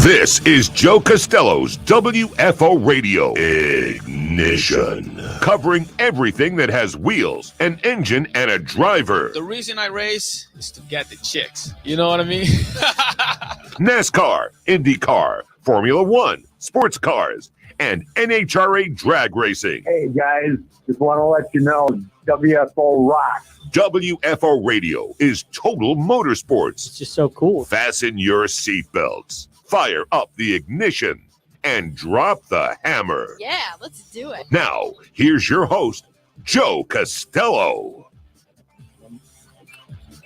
This is Joe Castello's WFO Radio Ignition, covering everything that has wheels, an engine, and a driver. The reason I race is to get the chicks. You know what I mean? NASCAR, IndyCar, Formula One, sports cars, and NHRA Drag Racing. Hey, guys, just want to let you know, WFO rocks. WFO Radio is total motorsports. It's just so cool. Fasten your seatbelts, fire up the ignition, and drop the hammer. Yeah, let's do it. Now, here's your host, Joe Castello.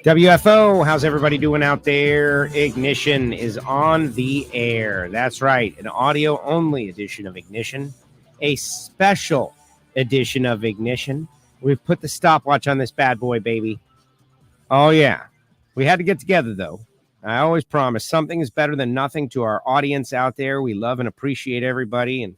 WFO, how's everybody doing out there? Ignition is on the air. That's right, an audio-only edition of Ignition, a special edition of Ignition. We've put the stopwatch on this bad boy, baby. Oh, yeah. We had to get together, though. I always promise something is better than nothing to our audience out there. We love and appreciate everybody, and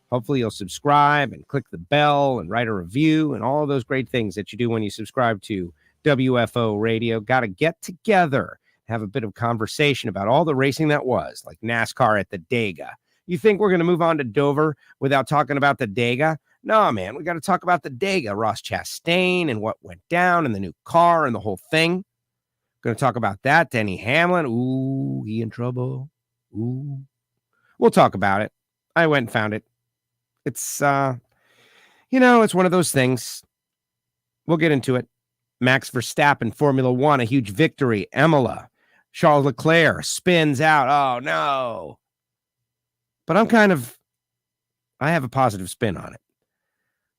hopefully you'll subscribe and click the bell and write a review and all of those great things that you do when you subscribe to WFO Radio. Got to get together, have a bit of conversation about all the racing that was, like NASCAR at the Talladega. You think we're going to move on to Dover without talking about the Talladega? No, man, we got to talk about the Talladega, Ross Chastain and what went down and the new car and the whole thing. Going to talk about that. Denny Hamlin. Ooh, he in trouble. Ooh. We'll talk about it. I went and found it. It's, it's one of those things. We'll get into it. Max Verstappen, Formula One, a huge victory. Imola, Charles Leclerc spins out. Oh, no. But I have a positive spin on it.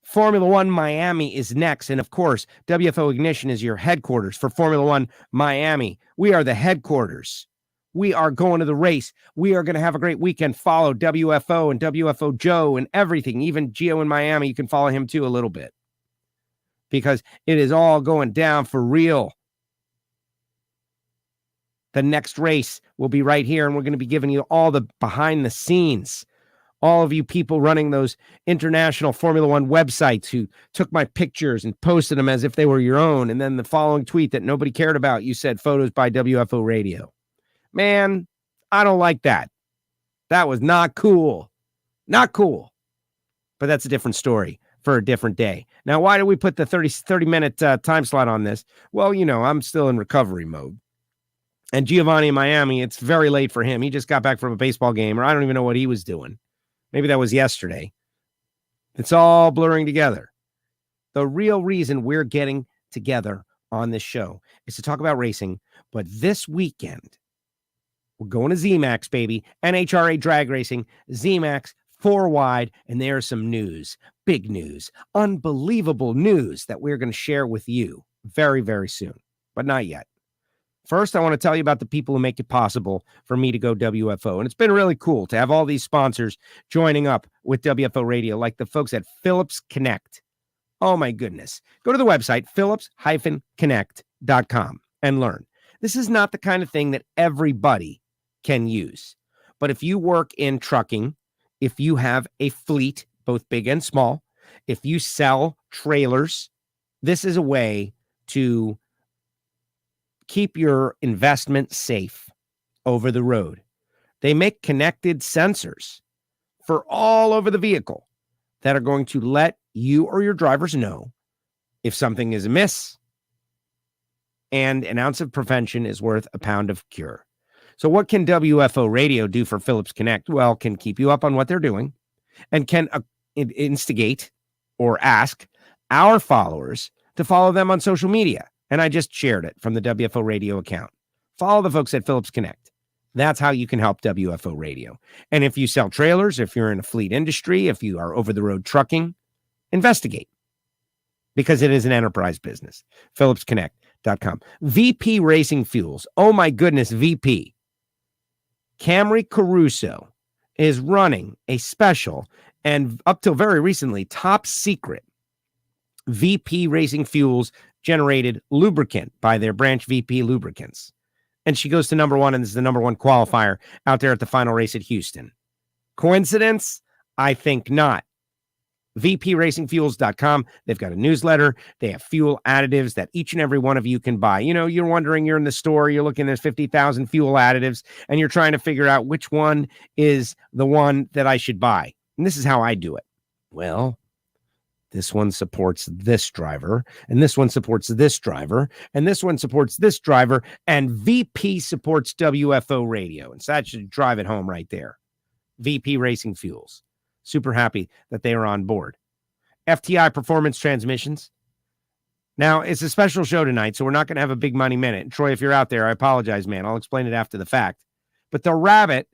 Formula One Miami is next. And of course, WFO Ignition is your headquarters for Formula One Miami. We are the headquarters. We are going to the race. We are going to have a great weekend. Follow WFO and WFO Joe and everything. Even Gio in Miami, you can follow him too a little bit. Because it is all going down for real. The next race will be right here, and we're going to be giving you all the behind the scenes. All of you people running those international Formula One websites who took my pictures and posted them as if they were your own. And then the following tweet that nobody cared about, you said photos by WFO Radio. Man, I don't like that. That was not cool. Not cool. But that's a different story for a different day. Now, why do we put the 30-minute time slot on this? Well, I'm still in recovery mode. And Giovanni in Miami, it's very late for him. He just got back from a baseball game, or I don't even know what he was doing. Maybe that was yesterday. It's all blurring together. The real reason we're getting together on this show is to talk about racing. But this weekend, we're going to ZMAX, baby. NHRA Drag Racing, ZMAX, 4 wide, and there's some news. Big news. Unbelievable news that we're going to share with you very, very soon. But not yet. First, I want to tell you about the people who make it possible for me to go WFO. And it's been really cool to have all these sponsors joining up with WFO Radio, like the folks at Phillips Connect. Oh, my goodness. Go to the website, phillips-connect.com, and learn. This is not the kind of thing that everybody can use. But if you work in trucking, if you have a fleet, both big and small, if you sell trailers, this is a way to keep your investment safe over the road. They make connected sensors for all over the vehicle that are going to let you or your drivers know if something is amiss, and an ounce of prevention is worth a pound of cure. So what can WFO Radio do for Phillips Connect? Well, can keep you up on what they're doing, and can instigate or ask our followers to follow them on social media. And I just shared it from the WFO Radio account. Follow the folks at Phillips Connect. That's how you can help WFO Radio. And if you sell trailers, if you're in a fleet industry, if you are over-the-road trucking, investigate. Because it is an enterprise business. PhillipsConnect.com. VP Racing Fuels. Oh my goodness, VP. Camry Caruso is running a special, and up till very recently, top secret VP Racing Fuels generated lubricant by their branch VP Lubricants. And she goes to number one and is the number one qualifier out there at the final race at Houston. Coincidence? I think not. VPRacingFuels.com. They've got a newsletter. They have fuel additives that each and every one of you can buy. You know, you're wondering, you're in the store, you're looking at 50,000 fuel additives, and you're trying to figure out which one is the one that I should buy. And this is how I do it. Well, this one supports this driver, and this one supports this driver, and this one supports this driver, and VP supports WFO radio. And so that should drive it home right there. VP Racing Fuels. Super happy that they are on board. FTI Performance Transmissions. Now, it's a special show tonight, so we're not going to have a big money minute. And Troy, if you're out there, I apologize, man. I'll explain it after the fact. But the Rabbit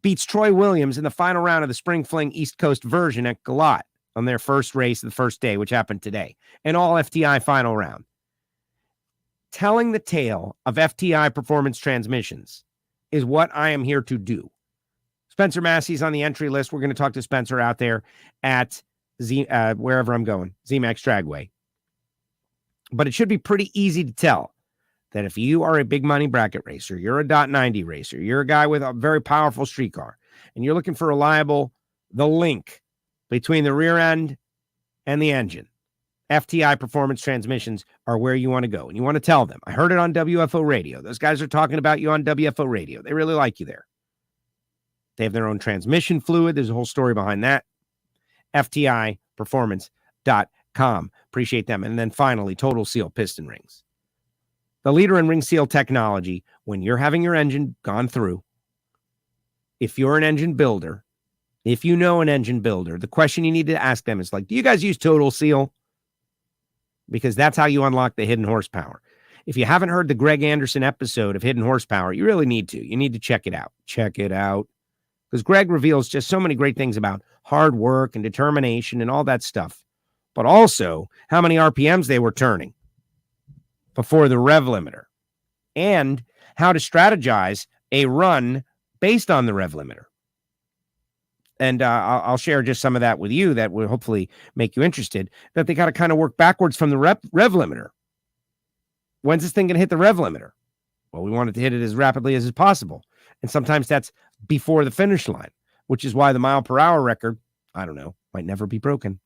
beats Troy Williams in the final round of the Spring Fling East Coast version at Galat on their first race of the first day, which happened today. An all FTI final round. Telling the tale of FTI Performance Transmissions is what I am here to do. Spencer Massey's on the entry list. We're going to talk to Spencer out there at wherever I'm going, ZMAX Dragway. But it should be pretty easy to tell that if you are a big money bracket racer, you're a .90 racer, you're a guy with a very powerful street car, and you're looking for the link between the rear end and the engine, FTI Performance Transmissions are where you want to go. And you want to tell them, I heard it on WFO Radio. Those guys are talking about you on WFO Radio. They really like you there. They have their own transmission fluid. There's a whole story behind that. FTIperformance.com. Appreciate them. And then finally, Total Seal Piston Rings. The leader in ring seal technology. When you're having your engine gone through, if you're an engine builder, if you know an engine builder, the question you need to ask them is like, do you guys use Total Seal? Because that's how you unlock the hidden horsepower. If you haven't heard the Greg Anderson episode of Hidden Horsepower, you really need to. You need to check it out. Check it out. Because Greg reveals just so many great things about hard work and determination and all that stuff. But also how many RPMs they were turning before the rev limiter. And how to strategize a run based on the rev limiter. And I'll share just some of that with you that will hopefully make you interested, that they got to kind of work backwards from the rev limiter. When's this thing going to hit the rev limiter? Well, we want it to hit it as rapidly as possible. And sometimes that's before the finish line, which is why the mile per hour record, I don't know, might never be broken.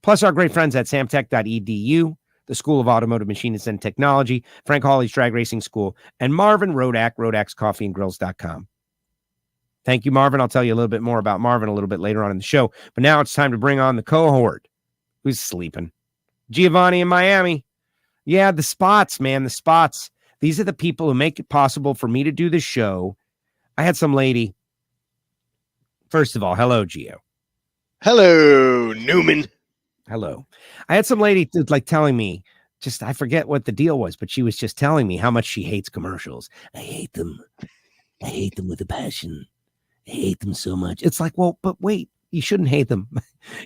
Plus our great friends at samtech.edu, the School of Automotive Machinists and Technology, Frank Hawley's Drag Racing School, and Marvin Rodak, Rodak'sCoffeeandGrills.com. Thank you, Marvin. I'll tell you a little bit more about Marvin a little bit later on in the show. But now it's time to bring on the cohort who's sleeping. Giovanni in Miami. Yeah, the spots, man, the spots. These are the people who make it possible for me to do this show. I had some lady. First of all, hello, Gio. Hello, Newman. Hello. I had some lady like telling me, just I forget what the deal was, but she was just telling me how much she hates commercials. I hate them. I hate them with a passion. I hate them so much. It's like, well, but wait, you shouldn't hate them.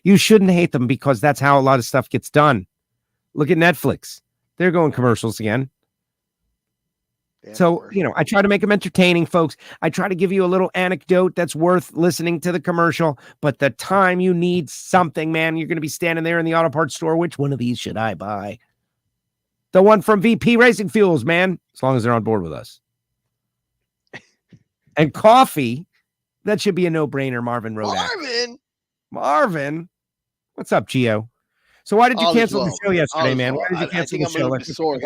You shouldn't hate them because that's how a lot of stuff gets done. Look at Netflix. They're going commercials again. Yeah, so, you know, I try to make them entertaining, folks. I try to give you a little anecdote that's worth listening to the commercial. But the time you need something, man, you're going to be standing there in the auto parts store. Which one of these should I buy? The one from VP Racing Fuels, man, as long as they're on board with us. And coffee, that should be a no-brainer, Marvin Rodak. Marvin? What's up, Gio? So why did you cancel the show yesterday, man? Why did you cancel the show? I'm a little sore.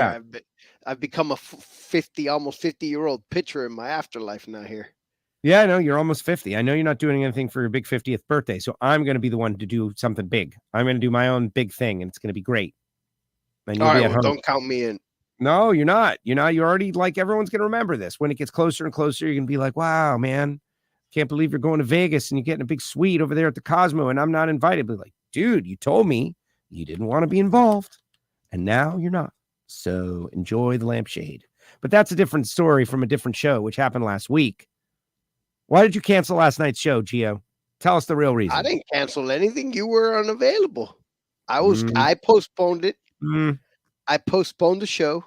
I've become a 50, almost 50-year-old pitcher in my afterlife now here. Yeah, I know. You're almost 50. I know you're not doing anything for your big 50th birthday, so I'm going to be the one to do something big. I'm going to do my own big thing, and it's going to be great. And all right, well, don't count me in. No, you're not. You're not. You're already like, everyone's going to remember this. When it gets closer and closer, you're going to be like, wow, man, can't believe you're going to Vegas and you're getting a big suite over there at the Cosmo and I'm not invited. But like, dude, you told me you didn't want to be involved and now you're not. So enjoy the lampshade. But that's a different story from a different show, which happened last week. Why did you cancel last night's show, Gio? Tell us the real reason. I didn't cancel anything. You were unavailable. I postponed it. I postponed the show.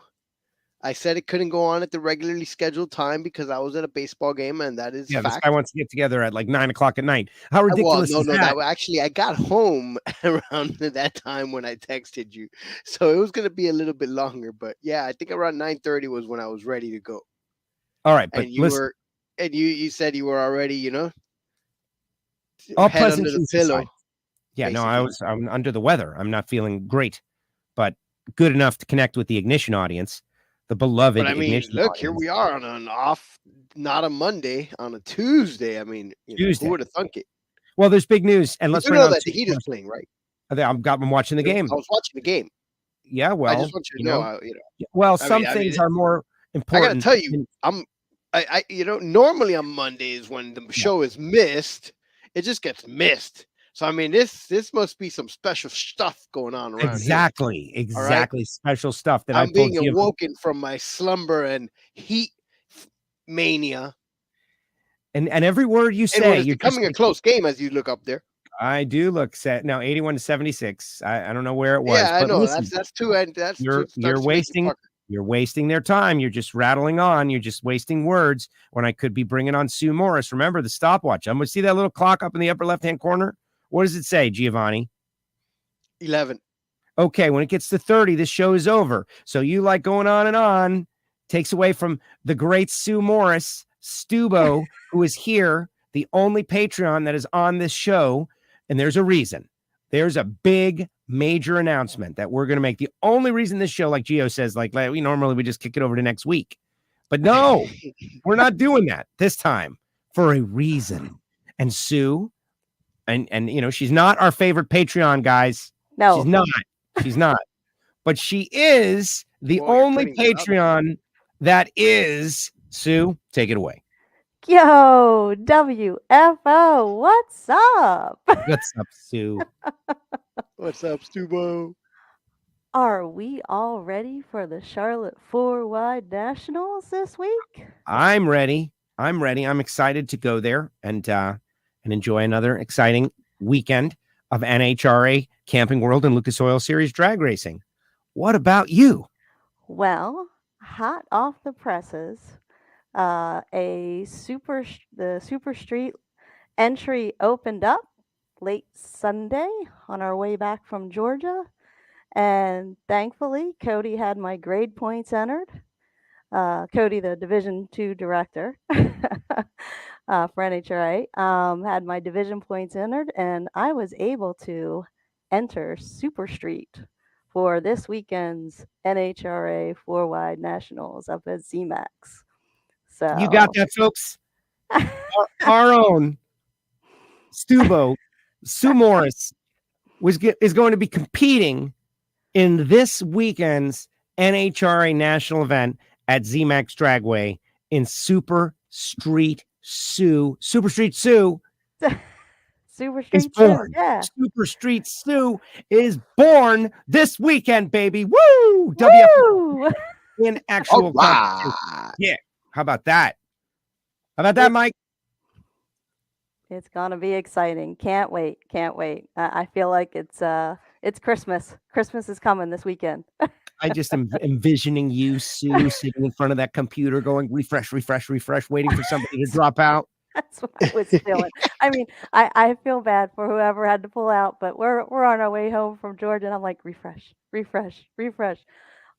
I said it couldn't go on at the regularly scheduled time because I was at a baseball game, and that is fact. This guy wants to get together at like 9:00 at night. How ridiculous is that? Actually, I got home around that time when I texted you, so it was going to be a little bit longer. But yeah, I think around 9:30 was when I was ready to go. All right, but and you said you were already, All head under the pleasantries pillow. aside. Yeah, basically. I'm under the weather. I'm not feeling great, but good enough to connect with the Ignition audience, the beloved But I mean, Ignition look, audience. here we are on an off, not a Monday, on a Tuesday. I mean, Tuesday. who would have thunk it? Well, there's big news, and let's You bring know on that the Heat is playing, right? I'm watching the game. I was watching the game. Yeah, well, I just want you to know, well, I some mean, things are more I important. gotta tell you, normally on Mondays when the show is missed, it just gets missed. So I mean, this must be some special stuff going on around Exactly, here. exactly. Special stuff that I'm being awoken from my slumber and heat mania. And every word you say, you're becoming a close game as you look up there. I do look set now, 81-76. I don't know where it was. Yeah, I know. Listen, That's two, and that's you're wasting their time. You're just rattling on. You're just wasting words when I could be bringing on Sue Morris. Remember the stopwatch. I'm going to see that little clock up in the upper left-hand corner. What does it say, Giovanni? 11. Okay, when it gets to 30, this show is over. So you like going on and on. Takes away from the great Sue Morris, Stubo, who is here, the only Patreon that is on this show. And there's a reason. There's a big, major announcement that we're going to make. The only reason this show, like Gio says, like we normally we just kick it over to next week. But no, we're not doing that this time for a reason. And Sue, and she's not our favorite Patreon, guys. No, she's not. But she is the only Patreon that is. Sue, take it away. Yo, WFO, what's up? What's up, Sue? What's up, Stubo? Are we all ready for the Charlotte 4-Wide Nationals this week? I'm ready. I'm excited to go there and enjoy another exciting weekend of NHRA Camping World and Lucas Oil Series drag racing. What about you? Well, hot off the presses, the Super Street entry opened up late Sunday on our way back from Georgia, and thankfully Cody had my grade points entered. Cody, the Division II director for NHRA, had my division points entered, and I was able to enter Super Street for this weekend's NHRA 4-Wide Nationals up at ZMAX. So you got that, folks. our own Stubo, Sue Morris, is going to be competing in this weekend's NHRA national event at ZMAX Dragway in Super Street Sue. Super Street Sue. Super Street Sue, yeah. Super Street Sue is born this weekend, baby. Woo! WFO in actual competition. Yeah. How about that? How about that, Mike? It's gonna be exciting. Can't wait. I feel like it's Christmas. Christmas is coming this weekend. I just am envisioning you, Sue, sitting in front of that computer going refresh, waiting for somebody to drop out. That's what I was feeling. I mean, I feel bad for whoever had to pull out, but we're on our way home from Georgia, and I'm like, refresh.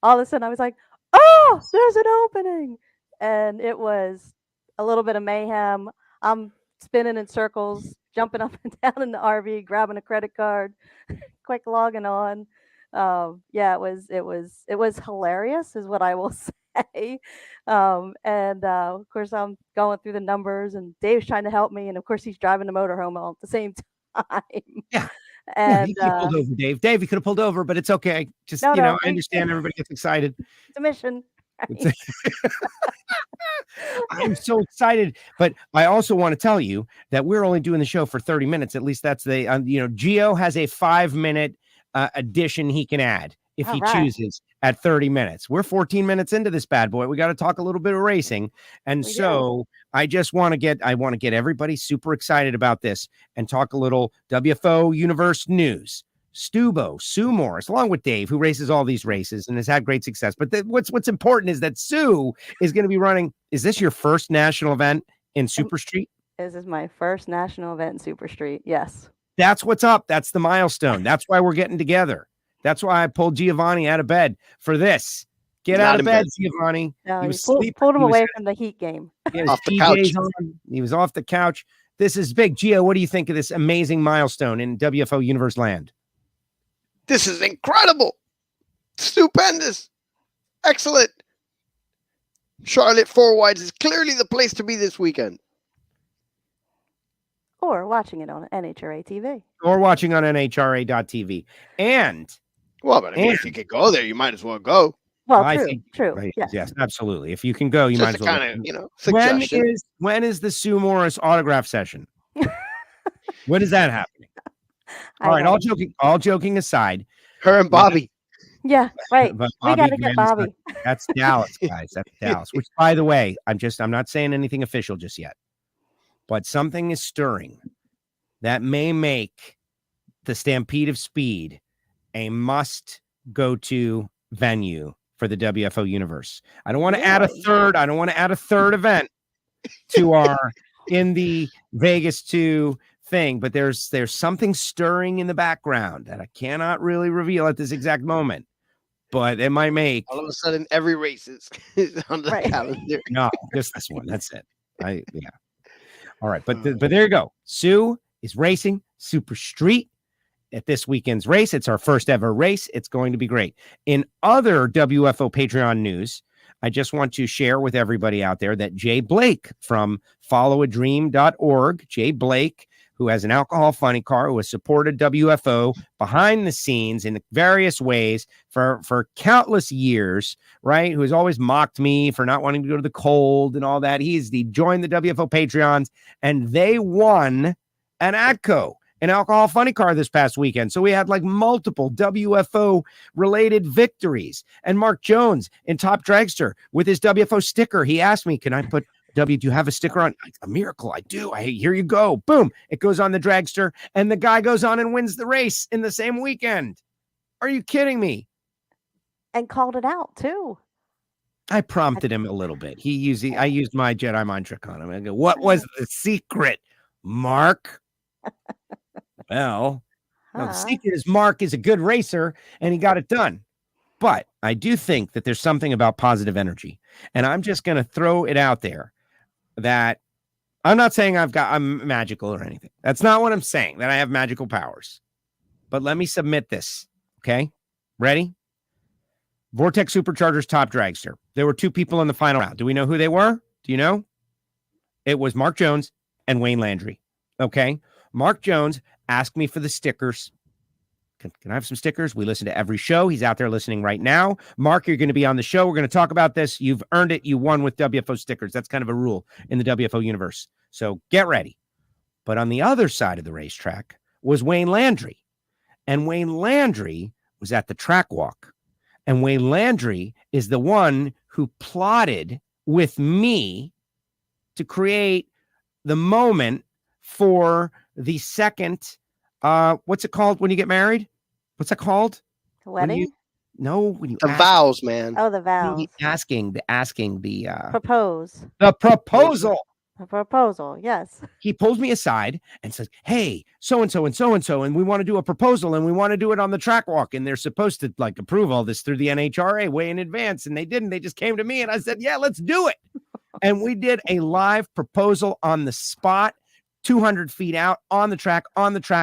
All of a sudden, I was like, oh, there's an opening. And it was a little bit of mayhem. I'm spinning in circles, jumping up and down in the RV, grabbing a credit card, quick logging on. Yeah, it was hilarious, is what I will say. Of course, I'm going through the numbers, and Dave's trying to help me, and of course, he's driving the motorhome all at the same time. Yeah. And he pulled over, Dave. Dave, he could have pulled over, but it's okay. Just I understand everybody gets excited. It's a mission. Right? I'm so excited, but I also want to tell you that we're only doing the show for 30 minutes. At least that's the Gio has a 5-minute addition he can add if he chooses at 30 minutes. We're 14 minutes into this bad boy. We got to talk a little bit of racing, and I just want to get everybody super excited about this and talk a little WFO Universe news. Stubo, Sue Morris, along with Dave, who races all these races and has had great success. But what's important is that Sue is going to be running. Is this your first national event in Super Street? This is my first national event in Super Street. Yes. That's what's up. That's the milestone. That's why we're getting together. That's why I pulled Giovanni out of bed for this. Get out of bed, Giovanni. No, he pulled him away from the Heat game. He was off the couch. He was off the couch. This is big. Gio, what do you think of this amazing milestone in WFO Universe land? This is incredible. Stupendous. Excellent. Charlotte 4 Wides is clearly the place to be this weekend. Or watching it on NHRA TV. Or watching on NHRA.tv. And Well, but if you could go there, you might as well go. Well, I true, think- true. right, Yes. yes, absolutely. If you can go, you might as Just a well. kind of, suggestion. When is the Sue Morris autograph session? When is that happening? I All right, know. all joking aside. Her and Bobby. Yeah, right. But We got to get Graham's Bobby. That's Dallas, guys. That's Dallas. Which, by the way, I'm not saying anything official just yet, but something is stirring that may make the Stampede of Speed a must-go-to venue for the WFO universe. I don't want to add a third. I don't want to add a third event to our in the Vegas 2 thing, but there's something stirring in the background that I cannot really reveal at this exact moment. But it might make All of a sudden, every race is on the calendar. no, just this one. That's it. Yeah. All right, but there you go. Sue is racing Super Street at this weekend's race. It's our first ever race. It's going to be great. In other WFO Patreon news, I just want to share with everybody out there that Jay Blake from followadream.org, Jay Blake, who has an alcohol funny car, who has supported WFO behind the scenes in various ways for countless years, right? Who has always mocked me for not wanting to go to the cold and all that. He joined the WFO Patreons, and they won an ATCO, an alcohol funny car, this past weekend. So we had like multiple WFO related victories. And Mark Jones in Top Dragster with his WFO sticker. He asked me, can I put do you have a sticker on? A miracle. I do. Here you go. Boom. It goes on the dragster, and the guy goes on and wins the race in the same weekend. Are you kidding me? And called it out too. I prompted him a little bit. I used my Jedi mind trick on him. I go, what was the secret, Mark? Well, no, the secret is Mark is a good racer, and he got it done. But I do think that there's something about positive energy, and I'm just going to throw it out there that I'm not saying I'm magical or anything. That's not what I'm saying, that I have magical powers. But let me submit this, okay? Ready? Vortex Superchargers Top Dragster. There were 2 people in the final round. Do we know who they were? Do you know? It was Mark Jones and Wayne Landry, okay? Mark Jones asked me for the stickers. Can I have some stickers? We listen to every show. He's out there listening right now. Mark, you're going to be on the show. We're going to talk about this. You've earned it. You won with WFO stickers. That's kind of a rule in the WFO universe. So get ready. But on the other side of the racetrack was Wayne Landry. And Wayne Landry was at the track walk. And Wayne Landry is the one who plotted with me to create the moment for the second, what's it called when you get married? What's that called? Wedding? When you The vows, man. Oh, the vows. Asking the Propose. the proposal. The proposal, yes. He pulls me aside and says, hey, so-and-so and so-and-so, and we want to do a proposal, and we want to do it on the track walk, and they're supposed to like approve all this through the NHRA way in advance, and they didn't. They just came to me, and I said, yeah, let's do it. And we did a live proposal on the spot, 200 feet out on the track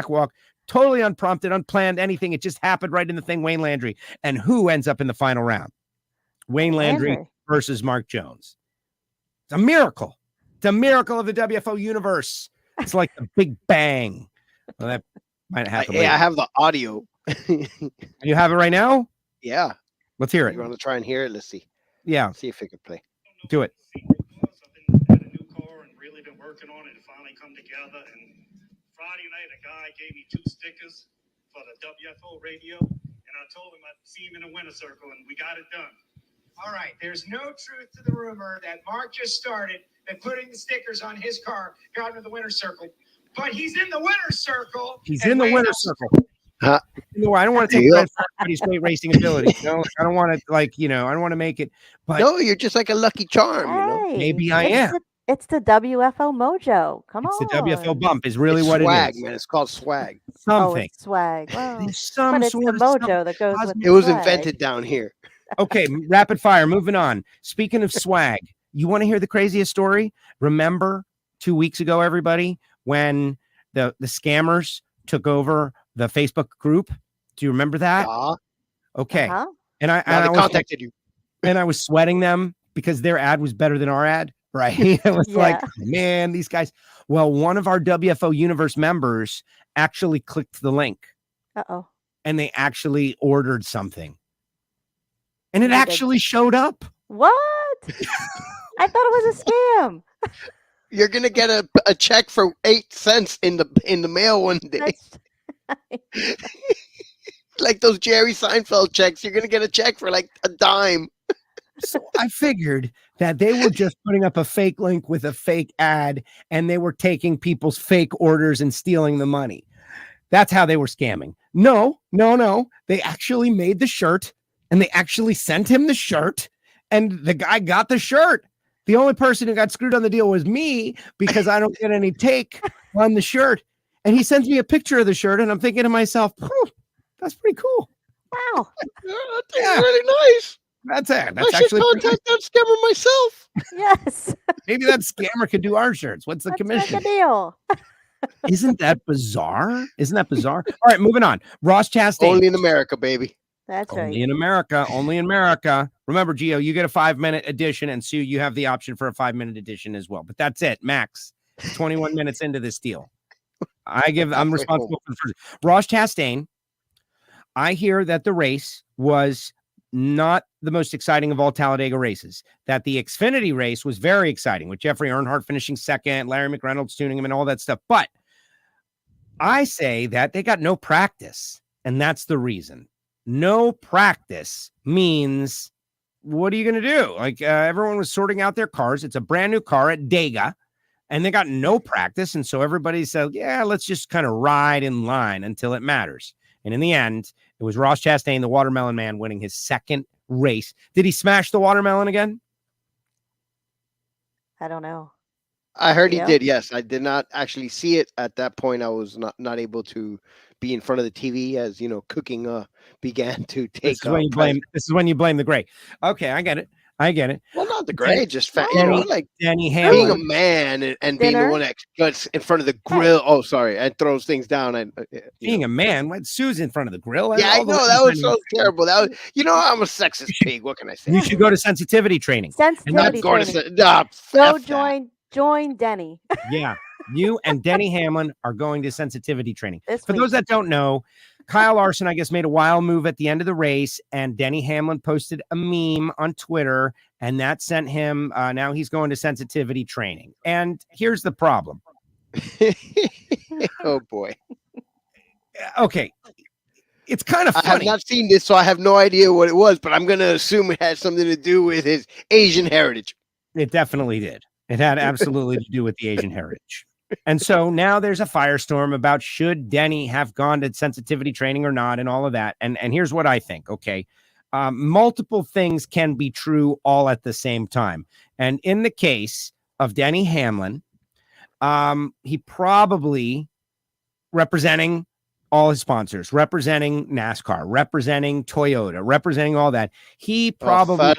walk. Totally unprompted, unplanned, anything. It just happened right in the thing, Wayne Landry. And who ends up in the final round? Wayne Landry versus Mark Jones. It's a miracle. It's a miracle of the WFO universe. It's like the Big Bang. Well, that might happen later. I have the audio. You have it right now? Yeah. Let's hear it. You want to try and hear it? Let's see. Yeah. See if it can play. Do it. I've been had a new car and really been working on it to finally come together. And Friday night, a guy gave me 2 stickers for the WFO radio, and I told him I'd see him in the winner circle, and we got it done. All right, there's no truth to the rumor that Mark just started that putting the stickers on his car got him to the winner's circle. But he's in the winner's circle. He's in the winner's circle. Huh? I don't want to take credit for everybody's great racing ability. I don't want to I don't want to make it. But no, you're just like a lucky charm. Hey, maybe I am. It's the WFO mojo. Come on. It's the WFO bump is really it's what swag, it is. Man. It's called swag. Oh, Something. it's swag. Well, There's some but it's the sort of mojo that goes with It was swag. invented down here. Okay, rapid fire. Moving on. Speaking of swag, you want to hear the craziest story? Remember 2 weeks ago, everybody, when the scammers took over the Facebook group. Do you remember that? Okay. And I contacted you. And I was sweating them because their ad was better than our ad, right? It was like, man, these guys. Well, one of our WFO Universe members actually clicked the link. And they actually ordered something. And it actually showed up. What? I thought it was a scam. You're gonna get a check for 8 cents in the mail one day. Like those Jerry Seinfeld checks. You're gonna get a check for like a dime. So I figured that they were just putting up a fake link with a fake ad, and they were taking people's fake orders and stealing the money. That's how they were scamming. No. They actually made the shirt, and they actually sent him the shirt, and the guy got the shirt. The only person who got screwed on the deal was me because I don't get any take on the shirt. And he sends me a picture of the shirt, and I'm thinking to myself, that's pretty cool. Wow. That's really nice. That's it. I should contact that scammer myself. Yes. Maybe that scammer could do our shirts. What's the commission? Make a deal. Isn't that bizarre? All right, moving on. Ross Chastain. Only in America, baby. That's right. Only in America. Only in America. Remember, Gio, you get a 5-minute edition, and Sue, you have the option for a 5-minute edition as well. But that's it, max. 21 minutes into this deal. I'm responsible for the first. Ross Chastain. I hear that the race was not the most exciting of all Talladega races, that the Xfinity race was very exciting with Jeffrey Earnhardt finishing second, Larry McReynolds tuning him and all that stuff. But I say that they got no practice, and that's the reason. No practice means, what are you going to do? Like everyone was sorting out their cars. It's a brand new car at Dega, and they got no practice. And so everybody said, yeah, let's just kind of ride in line until it matters. And in the end, it was Ross Chastain, the Watermelon Man, winning his second race. Did he smash the watermelon again? I don't know. I heard he did. Yes, I did not actually see it at that point. I was not able to be in front of the TV as cooking began to take. This is when you blame the gray. Okay, I get it. Well, not the gray, just like Denny Hamlin, being a man and being the one that gets in front of the grill. Oh, sorry, and throws things down. Being a man, when Sue's in front of the grill. Yeah, I know that was so terrible. That was, I'm a sexist pig. What can I say? You should go to sensitivity training. Join Denny. Yeah, you and Denny Hamlin are going to sensitivity training. For those that don't know, Kyle Larson, I guess, made a wild move at the end of the race, and Denny Hamlin posted a meme on Twitter, and that sent him. Now he's going to sensitivity training. And here's the problem. Oh, boy. Okay. It's kind of funny. I have not seen this, so I have no idea what it was, but I'm going to assume it has something to do with his Asian heritage. It definitely did. It had absolutely to do with the Asian heritage. And so now there's a firestorm about should Denny have gone to sensitivity training or not and all of that. And here's what I think. Okay. Multiple things can be true all at the same time. And in the case of Denny Hamlin, he probably representing all his sponsors, representing NASCAR, representing Toyota, representing all that. He probably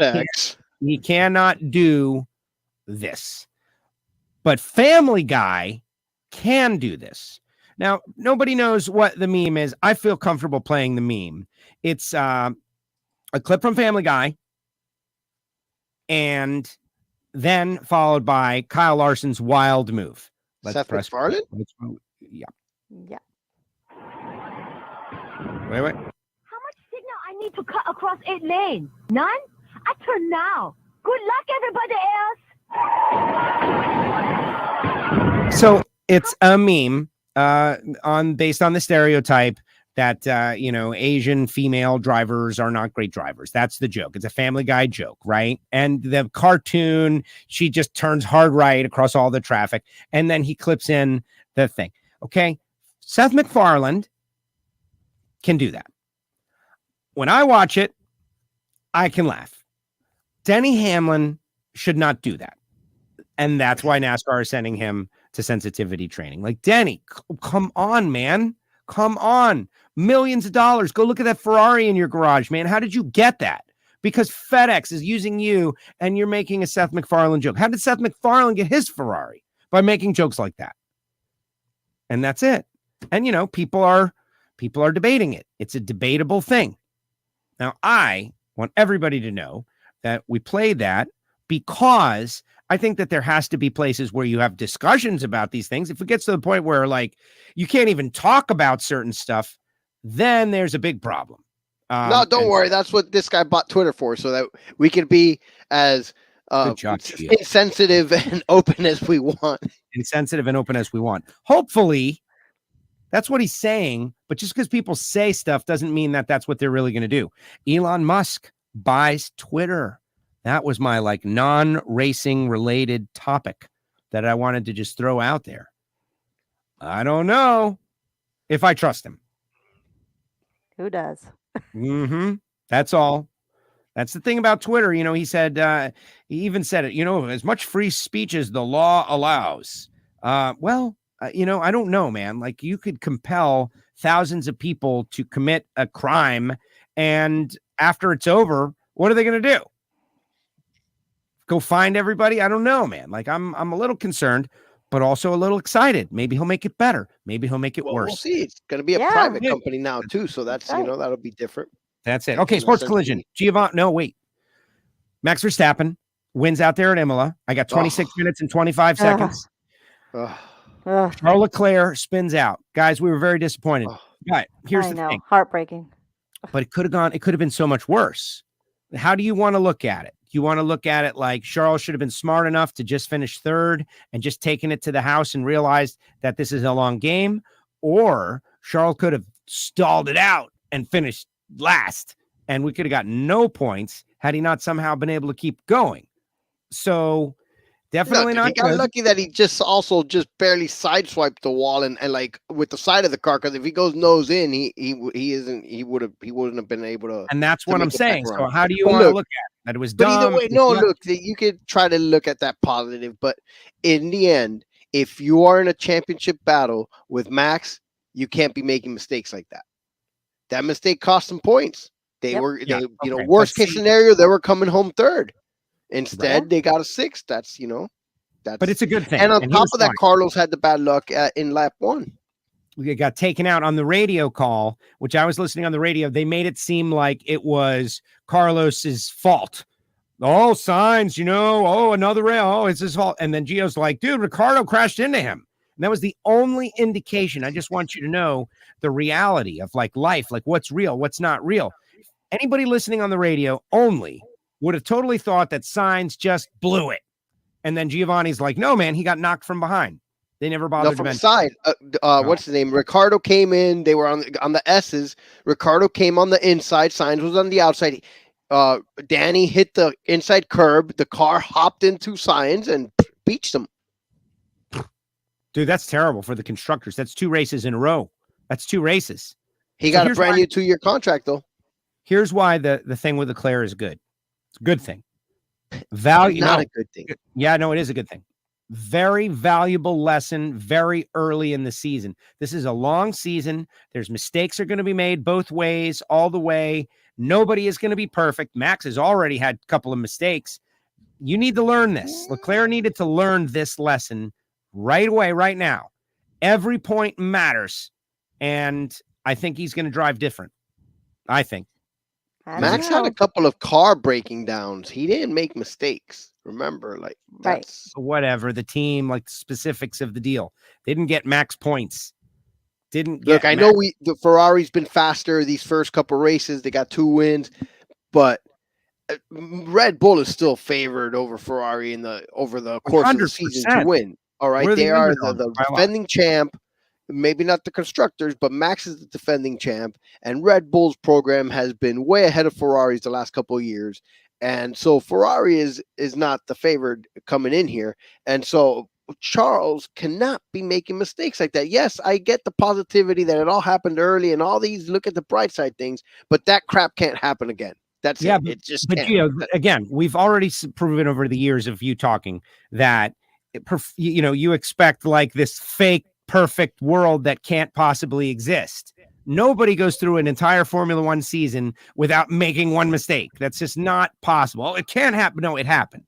he cannot do this. But Family Guy can do this. Now, nobody knows what the meme is. I feel comfortable playing the meme. It's a clip from Family Guy, and then followed by Kyle Larson's wild move. Seth MacFarlane? Yeah. Yeah. Wait. How much signal I need to cut across 8 lanes? None? I turn now. Good luck, everybody else. So it's a meme based on the stereotype that Asian female drivers are not great drivers. That's the joke. It's a Family Guy joke, right? And the cartoon, she just turns hard right across all the traffic, and then he clips in the thing. Okay, Seth MacFarlane can do that. When I watch it, I can laugh. Denny Hamlin should not do that. And that's why NASCAR is sending him to sensitivity training. Like, Denny, come on, man. Come on. Millions of dollars. Go look at that Ferrari in your garage, man. How did you get that? Because FedEx is using you and you're making a Seth MacFarlane joke. How did Seth MacFarlane get his Ferrari? By making jokes like that. And that's it. And, you know, people are debating it. It's a debatable thing. Now, I want everybody to know that we play that because I think that there has to be places where you have discussions about these things. If it gets to the point where, like, you can't even talk about certain stuff, then there's a big problem. No, don't worry. That's what this guy bought Twitter for, so that we can be as insensitive and open as we want. Insensitive and open as we want. Hopefully, that's what he's saying. But just because people say stuff doesn't mean that that's what they're really going to do. Elon Musk buys Twitter. That was my like non-racing related topic that I wanted to just throw out there. I don't know if I trust him. Who does? That's all. That's the thing about Twitter. You know, he said, he even said it, you know, as much free speech as the law allows. You know, I don't know, man. Like, you could compel thousands of people to commit a crime, and after it's over, what are they going to do? Go find everybody? I don't know, man. Like, I'm a little concerned, but also a little excited. Maybe he'll make it better. Maybe he'll make it worse. We'll see. It's going to be a private company now too, so that's you know, that'll be different. That's it. Okay, Sports Collision. No, wait. Max Verstappen wins out there at Imola. I got 26 minutes and 25 seconds. Charles Leclerc spins out. Guys, we were very disappointed. But here's the thing. Heartbreaking. But it could have been so much worse. How do you want to look at it? You want to look at it like Charles should have been smart enough to just finish third and just taken it to the house and realized that this is a long game, or Charles could have stalled it out and finished last, and we could have gotten no points had he not somehow been able to keep going. So definitely not. He got lucky that he just barely sideswiped the wall and like with the side of the car, because if he goes nose in, he wouldn't have been able to. And that's what I'm saying. So how do you want to look at it? That it was dumb. Either way, look, you could try to look at that positive, but in the end, if you are in a championship battle with Max, you can't be making mistakes like that. That mistake cost them points. Worst case scenario, they were coming home third. Instead, they got a sixth. But it's a good thing. And on top of that, Carlos had the bad luck in lap one. We got taken out on the radio call, which I was listening on the radio. They made it seem like it was Carlos's fault. Oh, Sainz, another rail. Oh, it's his fault. And then Gio's like, dude, Ricardo crashed into him. And that was the only indication. I just want you to know the reality of like life, like what's real, what's not real. Anybody listening on the radio only would have totally thought that Sainz just blew it. And then Giovanni's like, no, man, he got knocked from behind. They never bothered from to the side. What's his name? Ricardo came in. They were on the S's. Ricardo came on the inside. Sainz was on the outside. Danny hit the inside curb. The car hopped into Sainz and beached him. Dude, that's terrible for the constructors. That's 2 races in a row. That's 2 races. He got a brand new 2-year contract, though. Here's why the thing with Leclerc is good. It's a good thing. Value, not a good thing. Yeah, no, it is a good thing. Very valuable lesson very early in the season. This is a long season. There's mistakes are going to be made both ways, all the way. Nobody is going to be perfect. Max has already had a couple of mistakes. You need to learn this. Leclerc needed to learn this lesson right away, right now. Every point matters. And I think he's going to drive different. I think. Max had a couple of car breaking downs. He didn't make mistakes. Remember, like that's whatever the team, like the specifics of the deal. They didn't get Max points. Look, I know the Ferrari's been faster these first couple races. They got 2 wins, but Red Bull is still favored over Ferrari over the course 100%. Of the season to win. All right, they are the defending champ. Maybe not the constructors, but Max is the defending champ, and Red Bull's program has been way ahead of Ferrari's the last couple of years. And so Ferrari is not the favored coming in here. And so Charles cannot be making mistakes like that. Yes, I get the positivity that it all happened early and all these look at the bright side things, but that crap can't happen again. That's it. It just can't. Gio, again, we've already proven over the years of you talking that, you expect like this fake perfect world that can't possibly exist. Nobody goes through an entire Formula One season without making one mistake. That's just not possible. It can't happen. No, it happened.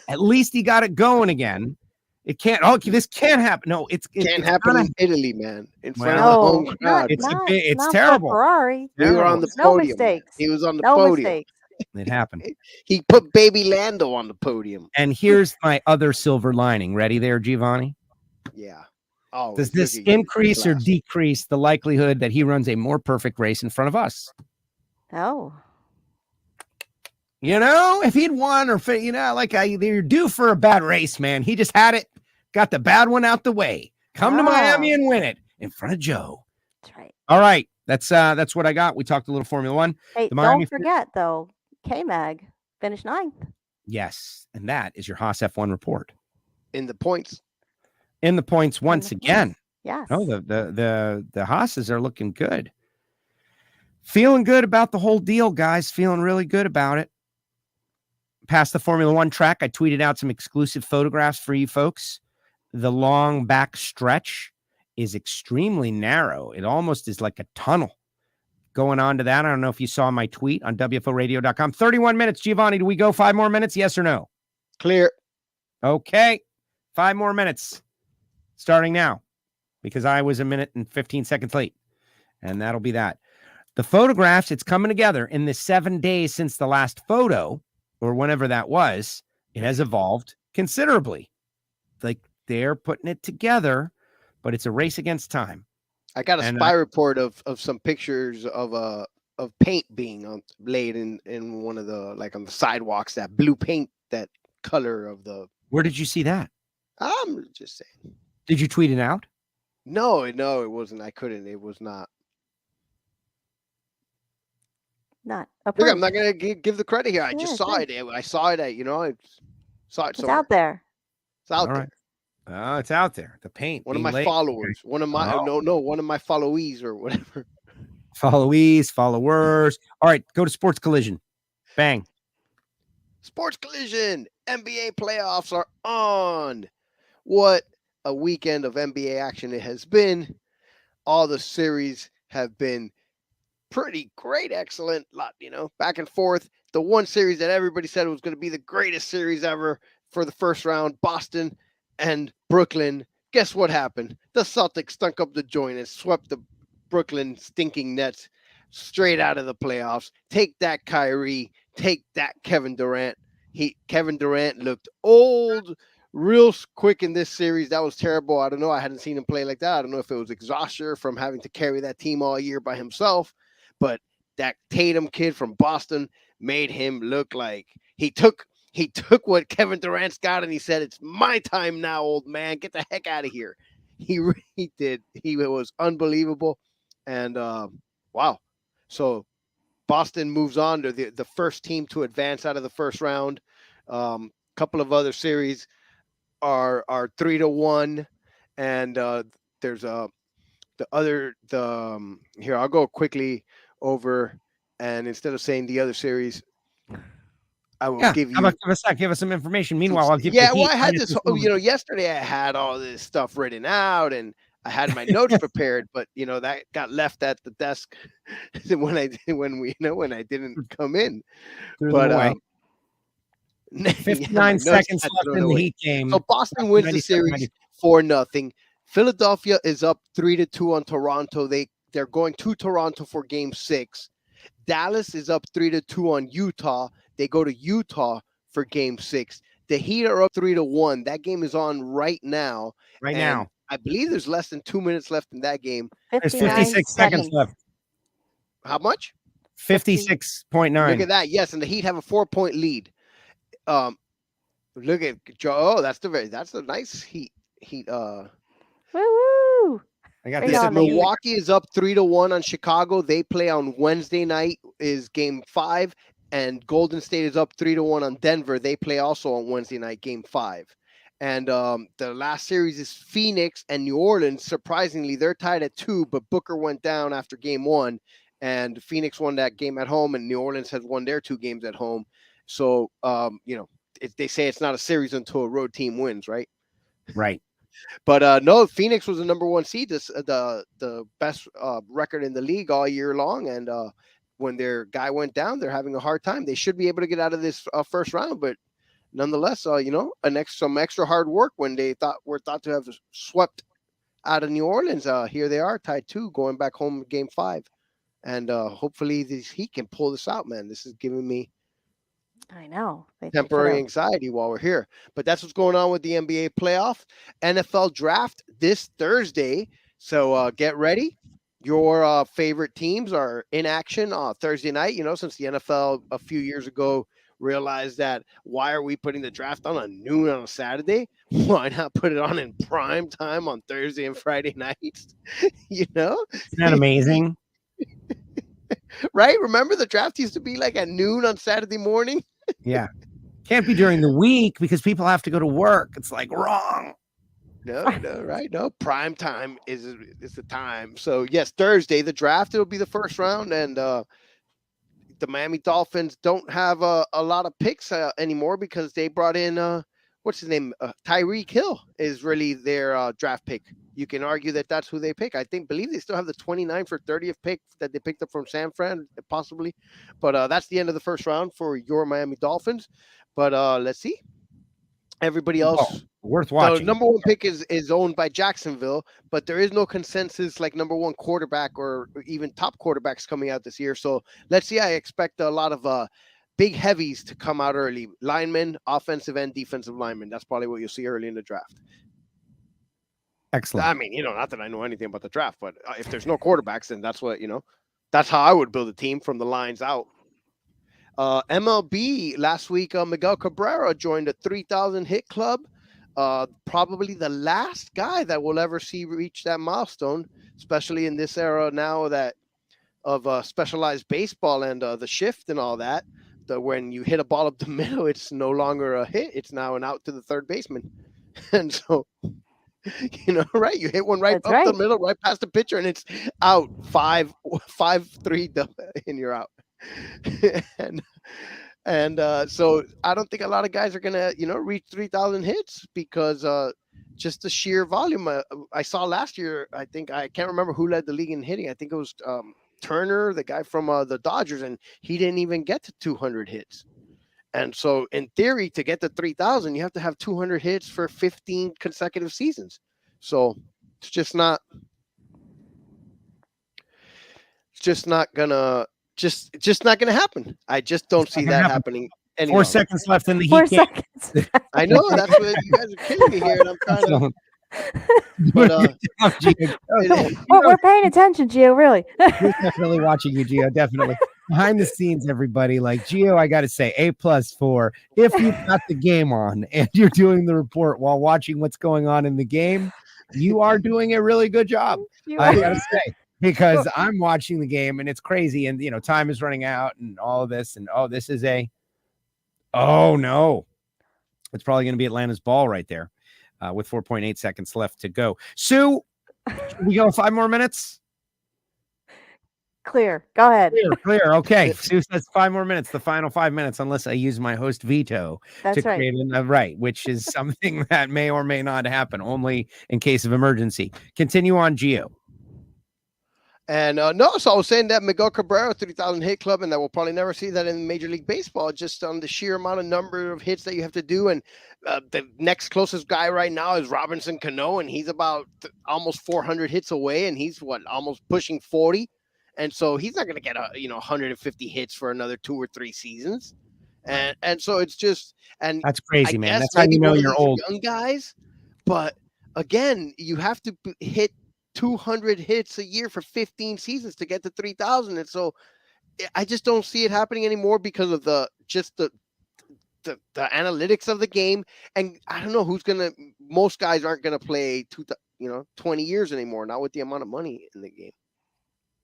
At least he got it going again. It can't. Oh, this can't happen. No, it Can't it's happen gonna- in Italy, man. In front Well, of the home crowd. It's not for terrible. Ferrari. We were on the No podium. man. mistakes. He was on the No podium. mistakes. It happened. He put baby Lando on the podium. And here's my other silver lining. Ready there, Giovanni? Yeah. Oh, Does this look at you. increase or Class. decrease the likelihood that he runs a more perfect race in front of us? Oh, You know, if he'd won or, they're due for a bad race, man. He just had it, got the bad one out the way. Come to Miami and win it in front of Joe. that's right. All right. That's what I got. We talked a little Formula One. Hey, The Miami don't forget though, K-Mag finished 9th. Yes. And that is your Haas F1 report. In the points. In the points once the points. again. Yes. Oh, the Haas's are looking good. Feeling good about the whole deal, guys. Feeling really good about it. Past the Formula One track, I tweeted out some exclusive photographs for you folks. The long back stretch is extremely narrow. It almost is like a tunnel going on to that. I don't know if you saw my tweet on WFOradio.com. 31 minutes. Giovanni, do we go 5 more minutes? Yes or no? Clear. Okay. 5 more minutes. Starting now, because I was 1 minute and 15 seconds late. And that'll be that. The photographs, it's coming together in the 7 days since the last photo, or whenever that was. It has evolved considerably. Like they're putting it together, but it's a race against time. I got a spy report of some pictures of paint being laid in one of the, like on the sidewalks, that blue paint, that color of the. Where did you see that? I'm just saying. Did you tweet it out? No, it wasn't. I couldn't. It was not. Not Look, approved. I'm not gonna give the credit here. I just saw good. it. I saw it at, I saw it It's somewhere. out there. It's out All there. right. Oh, it's out there. The paint. One of being my laid. followers. One of my one of my followees or whatever. Followees, followers. All right, go to Sports Collision. Bang. Sports Collision. NBA playoffs are on. What a weekend of NBA action it has been. All the series have been pretty great, excellent, lot, back and forth. The one series that everybody said was going to be the greatest series ever for the first round, Boston and Brooklyn. Guess what happened? The Celtics stunk up the joint and swept the Brooklyn stinking Nets straight out of the playoffs. Take that, Kyrie. Take that, Kevin Durant. Kevin Durant looked old real quick in this series. That was terrible. I don't know. I hadn't seen him play like that. I don't know if it was exhaustion from having to carry that team all year by himself, but that Tatum kid from Boston made him look like he took what Kevin Durant's got and he said, "It's my time now, old man. Get the heck out of here." He really did. He was unbelievable. And wow. So Boston moves on to the first team to advance out of the first round. Couple of other series are 3-1, and there's here I'll go quickly over, and instead of saying the other series, I will give you. Give us some information. Meanwhile, I'll give. Yeah, well, I had this. Yesterday I had all this stuff written out, and I had my notes prepared, but that got left at the desk when I didn't come in. But 59 seconds left in the Heat game. So Boston wins the series 4-0. Philadelphia is up 3-2 on Toronto. They're going to Toronto for Game 6. Dallas is up 3-2 on Utah. They go to Utah for Game 6. The Heat are up 3-1. That game is on right now. Now. I believe there's less than 2 minutes left in that game. There's 56 seconds left. How much? 56.9. Look at that. Yes, and the Heat have a 4-point lead. Look at Joe. Oh, that's a nice Heat. Woo! I got this. Milwaukee is up 3-1 on Chicago. They play on Wednesday night is Game 5, and Golden State is up 3-1 on Denver. They play also on Wednesday night, Game 5. And the last series is Phoenix and New Orleans. Surprisingly, they're tied at 2, but Booker went down after Game 1, and Phoenix won that game at home, and New Orleans has won their 2 games at home. So, they say it's not a series until a road team wins, right? Right. But no, Phoenix was the number 1 seed, the best record in the league all year long. And when their guy went down, they're having a hard time. They should be able to get out of this first round, but nonetheless, some extra hard work when they were thought to have swept out of New Orleans. Here they are, tied 2, going back home game 5. And hopefully he can pull this out, man. This is giving me I know. temporary anxiety while we're here. But that's what's going on with the NBA playoff. NFL draft this Thursday. So get ready. Your favorite teams are in action on Thursday night. Since the NFL a few years ago realized that why are we putting the draft on noon on a Saturday? Why not put it on in prime time on Thursday and Friday nights? Isn't that amazing? Right? Remember the draft used to be like at noon on Saturday morning? Yeah. Can't be during the week because people have to go to work. It's like wrong. No, right? No, prime time is the time. So yes, Thursday, the draft, it'll be the first round, and the Miami Dolphins don't have a lot of picks anymore because they brought in what's his name? Tyreek Hill is really their draft pick. You can argue that that's who they pick. Believe they still have the 29th or 30th pick that they picked up from San Fran, possibly. But that's the end of the first round for your Miami Dolphins. But let's see. Everybody else worth watching. The number 1 pick is owned by Jacksonville, but there is no consensus like number 1 quarterback or even top quarterbacks coming out this year. So let's see. I expect a lot of big heavies to come out early. Linemen, offensive and defensive linemen. That's probably what you'll see early in the draft. Excellent. I mean, not that I know anything about the draft, but if there's no quarterbacks, then that's what, that's how I would build a team from the lines out. MLB last week, Miguel Cabrera joined a 3,000 hit club. Probably the last guy that we'll ever see reach that milestone, especially in this era now of specialized baseball and the shift and all that. When you hit a ball up the middle, it's no longer a hit; it's now an out to the third baseman. And so, right? You hit one right up the middle, right past the pitcher, and it's out 5-3, and you're out. and so I don't think a lot of guys are gonna reach 3,000 hits because just the sheer volume. I saw last year, I can't remember who led the league in hitting. I think it was Turner, the guy from the Dodgers, and he didn't even get to 200 hits. And so in theory, to get to 3,000, you have to have 200 hits for 15 consecutive seasons. So it's just not gonna happen. I just don't see that happening anymore. 4 seconds left in the heat. 4 seconds. I know that's what you guys are killing me here, and I'm trying to. But we're paying attention, Gio. Really, we're definitely watching you, Gio. Definitely behind the scenes, everybody. Like Gio, I got to say, A+ for if you've got the game on and you're doing the report while watching what's going on in the game. You are doing a really good job. I got to say. Because I'm watching the game and it's crazy, and time is running out and all of this, and no, it's probably going to be Atlanta's ball right there with 4.8 seconds left to go. Sue, we go 5 more minutes. Clear. Go ahead. Clear. Okay. Sue says 5 more minutes, the final 5 minutes, unless I use my host veto to create right, which is something that may or may not happen, only in case of emergency. Continue on, Gio. And so I was saying that Miguel Cabrera 3,000 hit club, and that we'll probably never see that in Major League Baseball, just on the sheer amount of number of hits that you have to do. And the next closest guy right now is Robinson Cano, and he's about almost 400 hits away, and he's almost pushing 40. And so he's not going to get 150 hits for another 2 or 3 seasons. And so it's just, and that's crazy, man. That's how you know you're old. Young guys, but again, you have to hit 200 hits a year for 15 seasons to get to 3,000. And so I just don't see it happening anymore because of the analytics of the game. And I don't know most guys aren't going to play 20 years anymore, not with the amount of money in the game.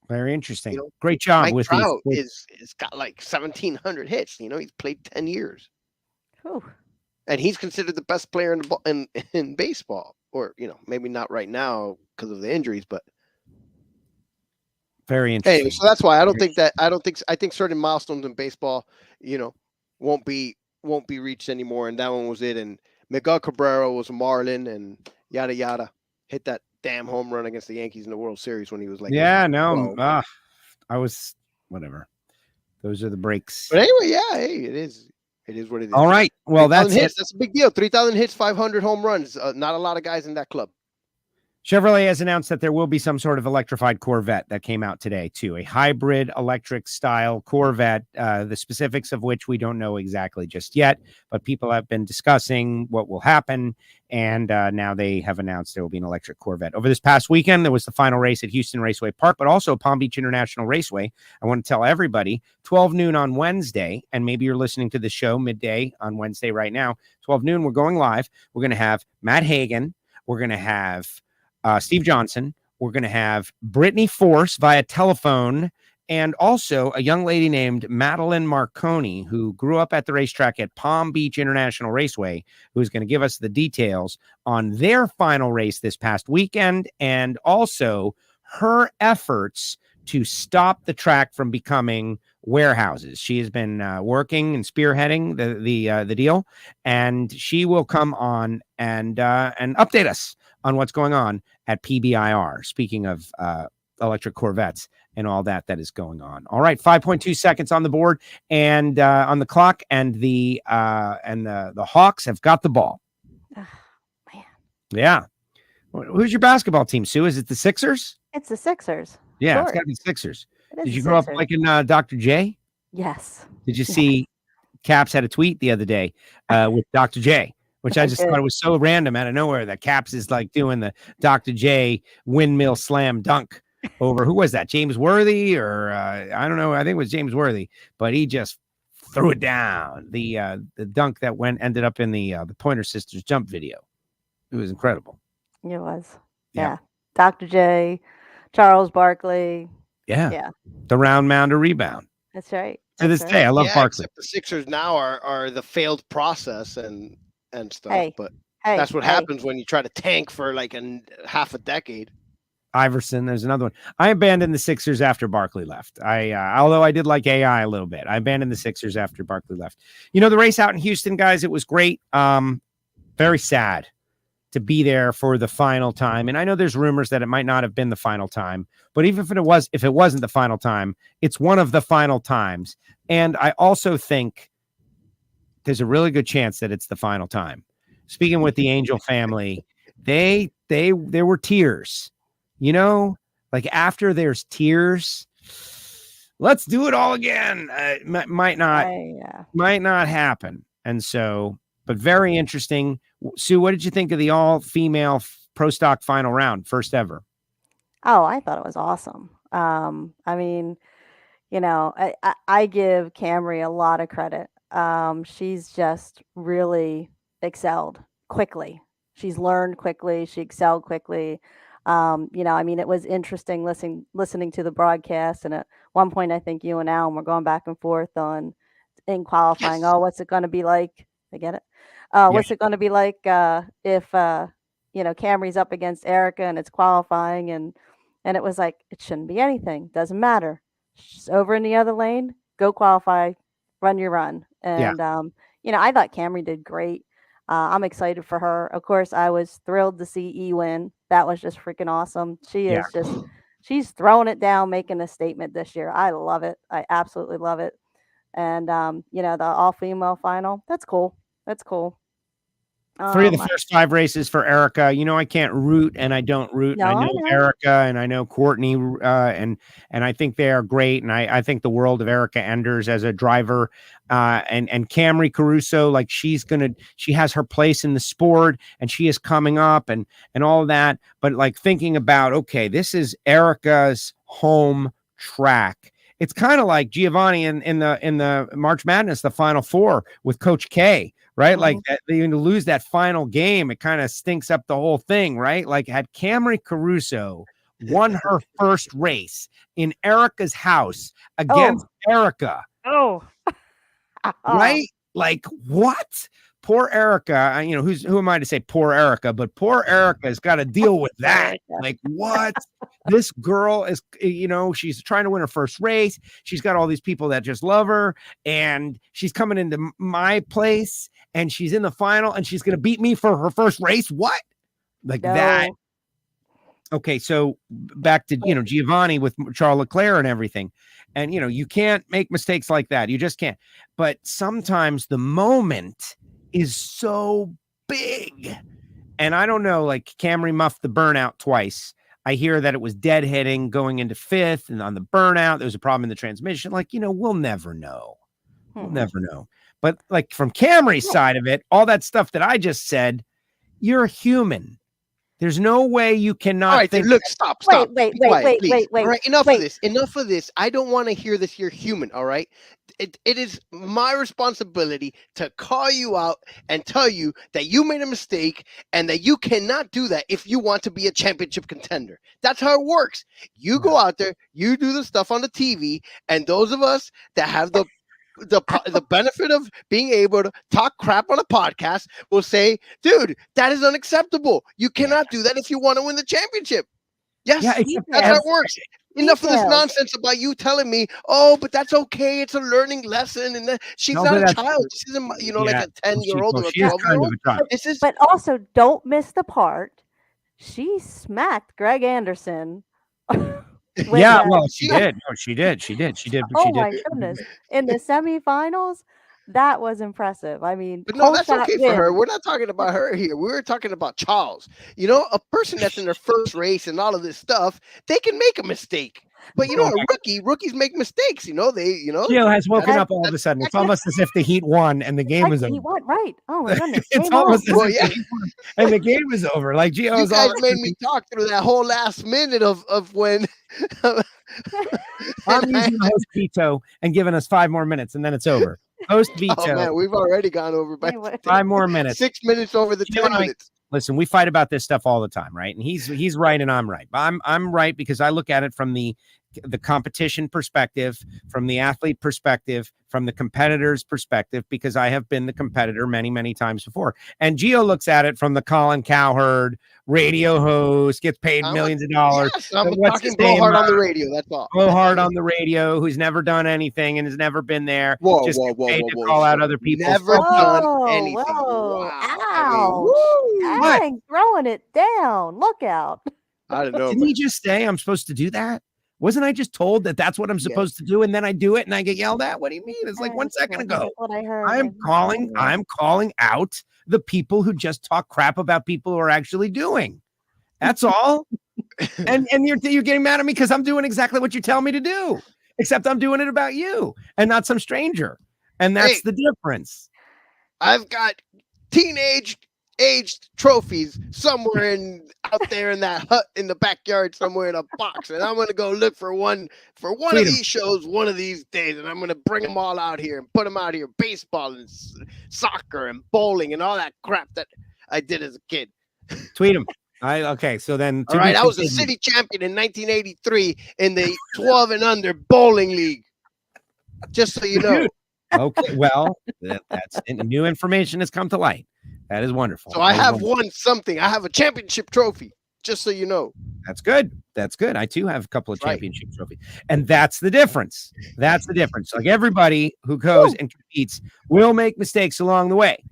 Very interesting. Great job. Mike with Trout these. is got like 1,700 hits. He's played 10 years. Whew. And he's considered the best player in baseball, or maybe not right now because of the injuries, but very interesting. Anyway, so that's why I think certain milestones in baseball, won't be reached anymore, and that one was it. And Miguel Cabrera was a Marlin, and yada yada, hit that damn home run against the Yankees in the World Series when he was like, I was whatever. Those are the breaks. But anyway, yeah, hey, it is It is what it is. All right. Well, that's it. That's a big deal. 3,000 hits, 500 home runs. Not a lot of guys in that club. Chevrolet has announced that there will be some sort of electrified Corvette that came out today, too. A hybrid electric style Corvette, the specifics of which we don't know exactly just yet, but people have been discussing what will happen, and now they have announced there will be an electric Corvette. Over this past weekend, there was the final race at Houston Raceway Park, but also Palm Beach International Raceway. I want to tell everybody, 12 noon on Wednesday, and maybe you're listening to the show midday on Wednesday right now, 12 noon, we're going live. We're going to have Matt Hagan. We're going to have Steve Johnson. We're going to have Brittany Force via telephone, and also a young lady named Madeline Marconi, who grew up at the racetrack at Palm Beach International Raceway, who's going to give us the details on their final race this past weekend, and also her efforts to stop the track from becoming warehouses. She has been working and spearheading the deal, and she will come on and update us on what's going on at PBIR. Speaking of electric Corvettes and all that is going on. All right, 5.2 seconds on the board and on the clock, and the Hawks have got the ball. Oh, man. Yeah. Who's your basketball team, Sue? Is it the Sixers? It's the Sixers. Yeah, Sure. It's got to be Sixers. It is Did you the grow up Sixers. liking Dr. J? Yes. Did you see Caps had a tweet the other day with Dr. J, which I just thought it was so random out of nowhere that Caps is like doing the Dr. J windmill slam dunk over, who was that? James Worthy, or I don't know. I think it was James Worthy, but he just threw it down. The dunk that ended up in the Pointer Sisters jump video. It was incredible. It was. Yeah. Yeah. Dr. J, Charles Barkley. Yeah. Yeah. The round mound or rebound. That's right. To this That's day, I love Yeah, Barkley. except the Sixers now are the failed process and stuff. Hey, but Hey, that's what hey. happens when you try to tank for like half a decade. Iverson, there's another one. I abandoned the Sixers after Barkley left. Although I did like AI a little bit. I abandoned the Sixers after Barkley left. You know, the race out in Houston, guys, it was great. Very sad to be there for the final time. And I know there's rumors that it might not have been the final time, but even if it wasn't the final time, it's one of the final times. And I also think there's a really good chance that it's the final time. Speaking with the Angel family, there were tears, you know, like after there's tears, let's do it all again. Might not happen. And so, but very interesting. Sue, what did you think of the all-female pro stock final round, first ever? Oh, I thought it was awesome. I mean, you know, I give Camry a lot of credit. She's just really excelled quickly. She's learned quickly. She excelled quickly. You know, I mean, it was interesting listening to the broadcast. And at one point, I think you and Alan were going back and forth in qualifying. Yes. Oh, what's it going to be like? I get it. What's it going to be like if you know, Camry's up against Erica and it's qualifying, and it was like, it shouldn't be anything. Doesn't matter. She's over in the other lane. Go qualify. Run your run. And you know, I thought Camry did great. I'm excited for her. Of course, I was thrilled to see E win. That was just freaking awesome. She's throwing it down, making a statement this year. I love it. I absolutely love it. And you know, the all-female final, that's cool. That's cool. 3 of the first 5 races for Erica. You know, I can't root, and I don't root. No, I know Erica, and I know Courtney, and I think they are great. And I think the world of Erica Enders as a driver, and Camry Caruso, like she has her place in the sport, and she is coming up, and all of that. But like thinking about, okay, this is Erica's home track. It's kind of like Giovanni in the March Madness, the Final Four with Coach K, right? Mm-hmm. Like you lose that final game, it kind of stinks up the whole thing, right? Like had Camry Caruso won her first race in Erica's house against Erica. Oh, right? Like what? Poor Erica, you know, who am I to say poor Erica, but poor Erica has got to deal with that. Like what? This girl is, you know, she's trying to win her first race. She's got all these people that just love her, and she's coming into my place, and she's in the final, and she's going to beat me for her first race. What? Like that. Okay, so back to, Giovanni with Charles Leclerc and everything. And, you can't make mistakes like that. You just can't. But sometimes the moment is so big. And I don't know, like Camry muffed the burnout twice. I hear that it was deadheading going into fifth, and on the burnout, there was a problem in the transmission. Like, we'll never know. We'll never know. But like from Camry's side of it, all that stuff that I just said, you're human. There's no way you cannot. All right, think look, stop. Wait. All right, enough of this. I don't want to hear this. You're human, all right? It is my responsibility to call you out and tell you that you made a mistake and that you cannot do that if you want to be a championship contender. That's how it works. You go out there, you do the stuff on the TV, and those of us that have the benefit of being able to talk crap on a podcast will say, dude, that is unacceptable. You cannot do that if you want to win the championship. Yes, that's how it works. Enough of this nonsense about you telling me, oh, but that's okay. It's a learning lesson. And she's not a child. This isn't, like a 10-year-old or a 12-year-old. But also, don't miss the part. She smacked Greg Anderson. Well, she did. No, she did. Oh my goodness! In the semifinals, that was impressive. I mean, but no, that's okay for her. We're not talking about her here. We were talking about Charles. A person that's in their first race and all of this stuff, they can make a mistake. But rookies make mistakes. Gio has woken up all of a sudden. It's almost as if the Heat won and the game was over. He won, right? Oh my goodness! It's almost as if the Heat won and the game was over. Like Gio, you guys made me talk through that whole last minute of when. I'm using the host veto and giving us 5 more minutes, and then it's over. Host veto. Oh man, we've already gone over by 5 more minutes. 6 minutes over the 10 minutes. Listen, we fight about this stuff all the time, right? And he's right and I'm right. I'm right because I look at it from the competition perspective, from the athlete perspective, from the competitor's perspective, because I have been the competitor many, many times before. And Gio looks at it from the Colin Cowherd, radio host, gets paid millions of dollars. Yes, I'm talking blowhard on the radio, that's all. Blowhard on the radio, who's never done anything and has never been there. Whoa. Call out other people. Never done anything. Whoa. Wow. Ow. Dang, throwing it down. Look out. I don't know. Didn't he just say I'm supposed to do that? Wasn't I just told that that's what I'm supposed to do, and then I do it and I get yelled at? What do you mean? It's like 1 second ago. What I heard. I'm calling out the people who just talk crap about people who are actually doing. That's all. and you're getting mad at me because I'm doing exactly what you tell me to do, except I'm doing it about you and not some stranger. And that's the difference. I've got teenage-aged trophies somewhere out there in that hut in the backyard somewhere in a box, and I'm gonna go look for one of these shows one of these days, and I'm gonna bring them all out here and put them out here. Baseball and soccer and bowling and all that crap that I did as a kid. Tweet them. Okay, so then all right, I was a city champion in 1983 in the 12 and under bowling league. Just so you know. Okay, well, that's new information has come to light. That is wonderful. So I have won something. I have a championship trophy, just so you know. That's good. I too have a couple of championship trophies. And that's the difference. Like everybody who goes and competes will make mistakes along the way.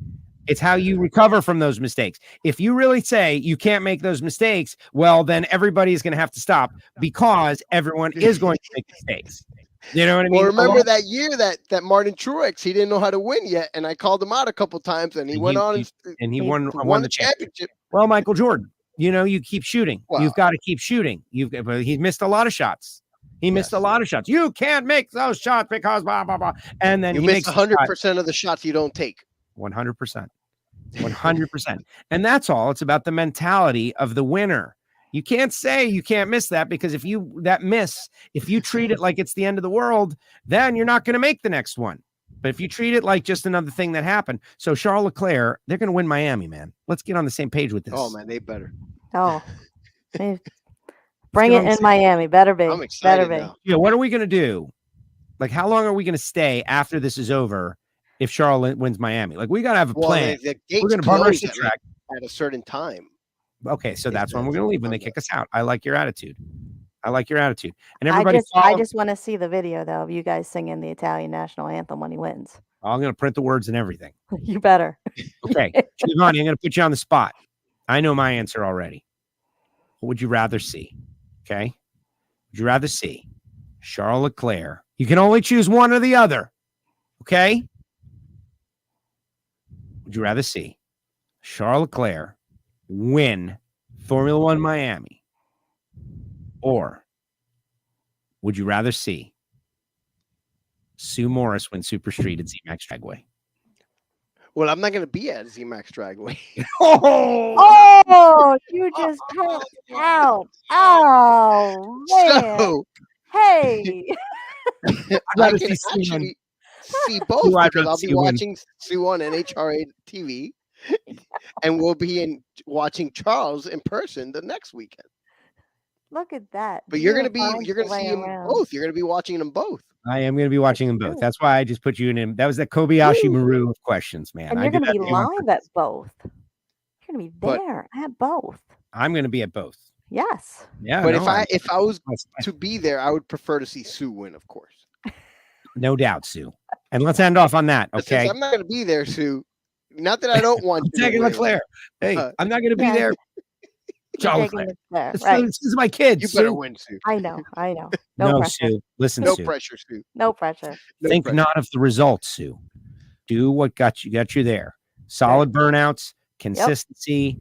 It's how you recover from those mistakes. If you really say you can't make those mistakes, well, then everybody is going to have to stop because everyone is going to make mistakes. You know what I mean? Well, remember that year that Martin Truex, he didn't know how to win yet, and I called him out a couple times, and he won the championship. Well, Michael Jordan, you keep shooting. Wow. You've got to keep shooting. He missed a lot of shots. Missed a lot of shots. You can't make those shots because blah blah blah. And then you miss 100% of the shots you don't take. 100%. 100%. And that's all. It's about the mentality of the winner. You can't say you can't miss that because if you treat it like it's the end of the world, then you're not going to make the next one. But if you treat it like just another thing that happened. So Charles Leclerc, they're going to win Miami, man. Let's get on the same page with this. Oh, man, they better. Oh, bring it in Miami. Better be. I'm excited better now. be. Yeah, what are we going to do? Like, how long are we going to stay after this is over if Charles wins Miami? Like, we got to have a plan. We're going to close the track at a certain time. Okay, so that's when we're going to leave when they kick us out. I like your attitude. And everybody, I just want to see the video though of you guys singing the Italian national anthem when he wins. I'm going to print the words and everything. You better. Okay, Giovanni, I'm going to put you on the spot. I know my answer already. What would you rather see? Okay. Would you rather see Charles Leclerc? You can only choose one or the other. Okay. Would you rather see Charles Leclerc win Formula One Miami? Or would you rather see Sue Morris win Super Street at Z-Max Dragway? Well, I'm not going to be at Z-Max Dragway. Oh, you just called out. Oh, man. So, Hey. I can actually see both because I'll be watching Sue on NHRA TV, and we'll be watching Charles in person the next weekend. Look at that. But you're gonna see them both. You're gonna be watching them both. I am gonna be watching them both. That's why I just put you in. That was that Kobayashi Maru of questions, man. And you're gonna be live at both. You're gonna be there at both. I'm gonna be at both. Yes. Yeah. But if I was to be there, I would prefer to see Sue win, of course. No doubt, Sue. And let's end off on that. Okay. Since I'm not gonna be there, Sue. Not that I don't want you. Taking Leclerc. Hey, I'm not gonna be there. Charles Leclerc. This is my kids. You better win, Sue. I know. No, pressure. Sue. Listen, no Sue. Pressure, Sue. No pressure. Think not of the results, Sue. Do what got you there. Solid burnouts, consistency,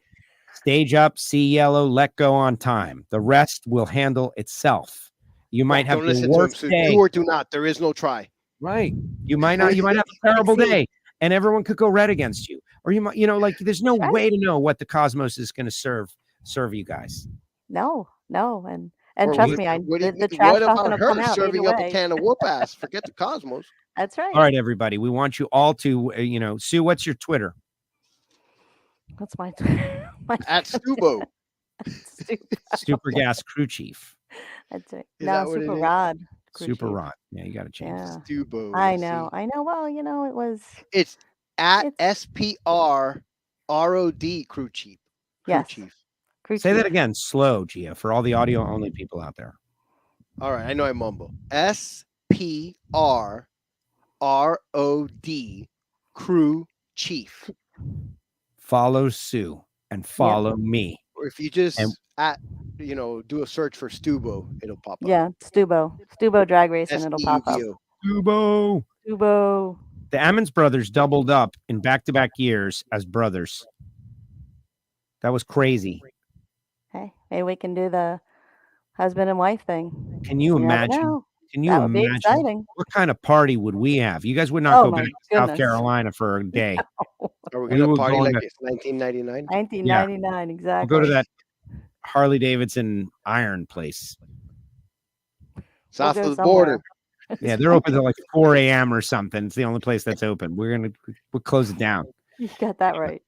stage up, see yellow, let go on time. The rest will handle itself. You might have the worst day. Do or do not. There is no try. Right. You might not. You might have a terrible day, and everyone could go red against you, or you might. Like there's no way to know what the cosmos is going to serve you guys. No, and trust me, the trash what talk about come her out serving up a can of whoop ass? Forget the cosmos. That's right. All right, everybody. We want you all to, Sue, what's your Twitter? What's my Twitter? At Stubo. Super Gas Crew Chief. That's it. No, Super Rod. Super Rod. Yeah, you got to change it. Stubo. I know. Well, it was. It's at SPRROD Crew Chief. Yes. Chief. Say that again, slow, Gia, for all the audio only people out there. All right, I know I mumble. SPRROD Crew Chief. Follow Sue and follow me. Or if you just do a search for Stubo, it'll pop up. Yeah, Stubo Drag Racing, it'll pop up. Stubo. The Ammons brothers doubled up in back-to-back years as brothers. That was crazy. Hey, maybe we can do the husband and wife thing. Can you imagine? That would be exciting. What kind of party would we have? You guys would not go back to South Carolina for a day. Are we going to party like it's 1999? 1999, exactly. We'll go to that Harley Davidson iron place. South of the border. Yeah, they're open till like 4 a.m. or something. It's the only place that's open. We'll close it down. You got that right.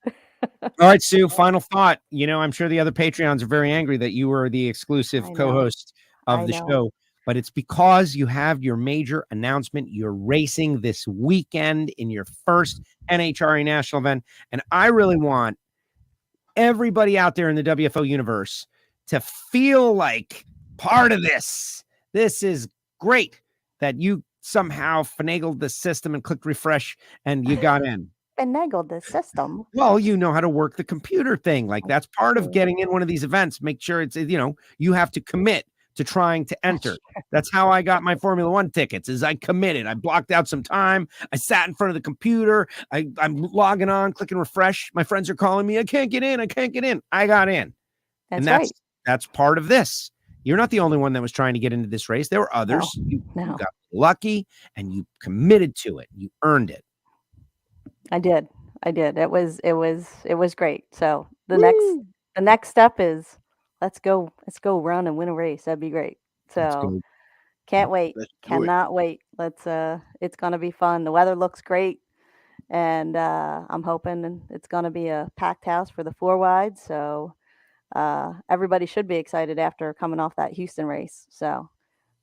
All right, Sue, final thought. I'm sure the other Patreons are very angry that you were the exclusive co-host of the show, but it's because you have your major announcement. You're racing this weekend in your first NHRA national event, and I really want everybody out there in the WFO universe to feel like part of this. This is great that you somehow finagled the system and clicked refresh and you got in. Finagled the system. Well, you know how to work the computer thing. Like that's part of getting in one of these events. Make sure it's, you have to commit to trying to enter. That's how I got my Formula One tickets is I committed. I blocked out some time. I sat in front of the computer. I'm logging on, clicking refresh. My friends are calling me. I can't get in. I got in. That's part of this. You're not the only one that was trying to get into this race. There were others. You got lucky and you committed to it. You earned it. I did. It was great. So the next step is let's go run and win a race. That'd be great. So can't wait. Cannot wait. It's gonna be fun. The weather looks great. And I'm hoping it's gonna be a packed house for the 4 wide. So everybody should be excited after coming off that Houston race. So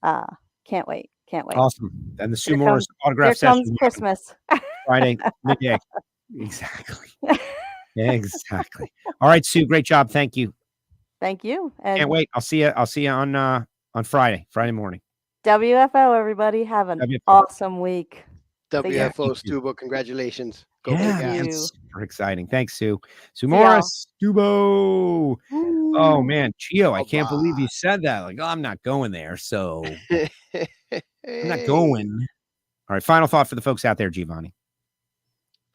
can't wait. Awesome. And the Sue Morris autograph session. Here comes Christmas. Friday midday. Exactly. All right, Sue. Great job. Thank you. Thank you. And can't wait. I'll see you on Friday morning. WFO, everybody. Have an awesome week. WFO Stubo, congratulations. That's super exciting. Thanks, Sue. Sue See Morris, Stubo. Ooh. Oh man, Gio, I can't believe you said that. Like, I'm not going there, so I'm not going. All right, final thought for the folks out there, Giovanni.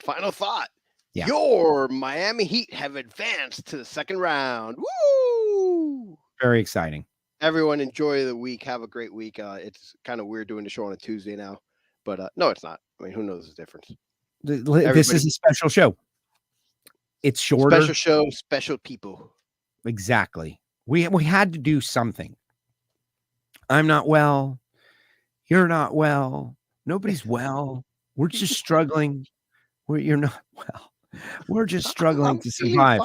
Final thought. Yeah. Your Miami Heat have advanced to the second round. Woo! Very exciting. Everyone enjoy the week. Have a great week. It's kind of weird doing the show on a Tuesday now, but no, it's not. I mean, who knows the difference? This is a special show. It's shorter. Special show, special people. Exactly. We had to do something. I'm not well. You're not well. Nobody's well. We're just struggling. You're not well. We're just struggling to survive.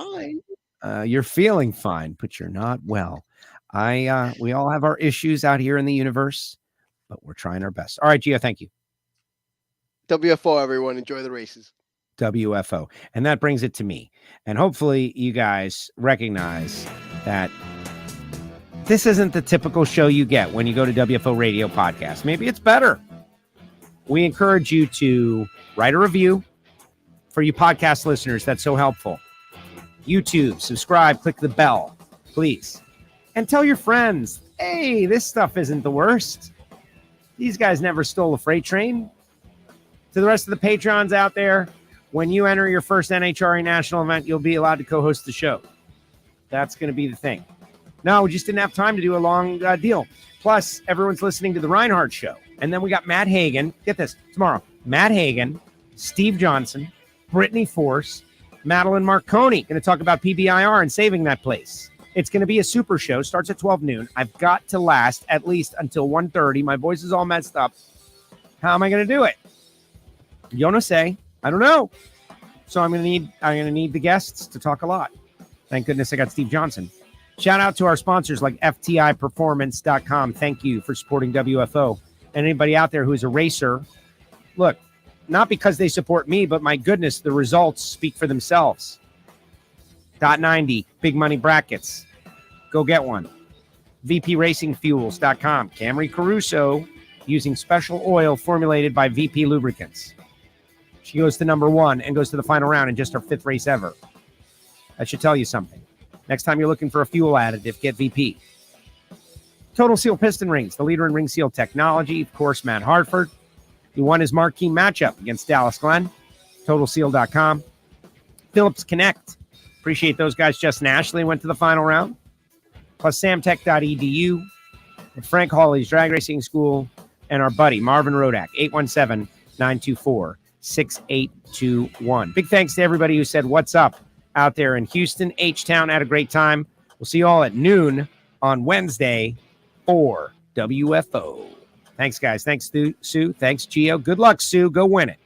You're feeling fine, but you're not well. We all have our issues out here in the universe, but we're trying our best. All right, Gio, thank you. WFO, everyone. Enjoy the races. WFO. And that brings it to me. And hopefully you guys recognize that this isn't the typical show you get when you go to WFO Radio Podcast. Maybe it's better. We encourage you to write a review for you podcast listeners. That's so helpful. YouTube, subscribe, click the bell, please. And tell your friends, hey, this stuff isn't the worst. These guys never stole a freight train. To the rest of the Patreons out there, when you enter your first NHRA national event, you'll be allowed to co-host the show. That's going to be the thing. No, we just didn't have time to do a long deal. Plus, everyone's listening to the Reinhart show. And then we got Matt Hagan. Get this, tomorrow. Matt Hagan, Steve Johnson, Brittany Force, Madeline Marconi. Going to talk about PBIR and saving that place. It's going to be a super show. Starts at 12 noon. I've got to last at least until 1:30. My voice is all messed up. How am I going to do it? You want to say, I don't know. So I'm going to need the guests to talk a lot. Thank goodness I got Steve Johnson. Shout out to our sponsors like FTIperformance.com. Thank you for supporting WFO. And anybody out there who is a racer, look, not because they support me, but my goodness, the results speak for themselves. .90, big money brackets. Go get one. VPRacingFuels.com. Camry Caruso using special oil formulated by VP Lubricants. She goes to number 1 and goes to the final round in just her 5th race ever. That should tell you something. Next time you're looking for a fuel additive, get VP. Total Seal Piston Rings, the leader in ring seal technology. Of course, Matt Hartford. He won his marquee matchup against Dallas Glenn. TotalSeal.com. Phillips Connect. Appreciate those guys. Justin Ashley went to the final round. Plus samtech.edu. And Frank Hawley's Drag Racing School. And our buddy, Marvin Rodak, 817-924-6821. Big thanks to everybody who said what's up out there in Houston. H-Town had a great time. We'll see you all at noon on Wednesday for WFO. Thanks, guys. Thanks, Sue. Thanks, Gio. Good luck, Sue. Go win it.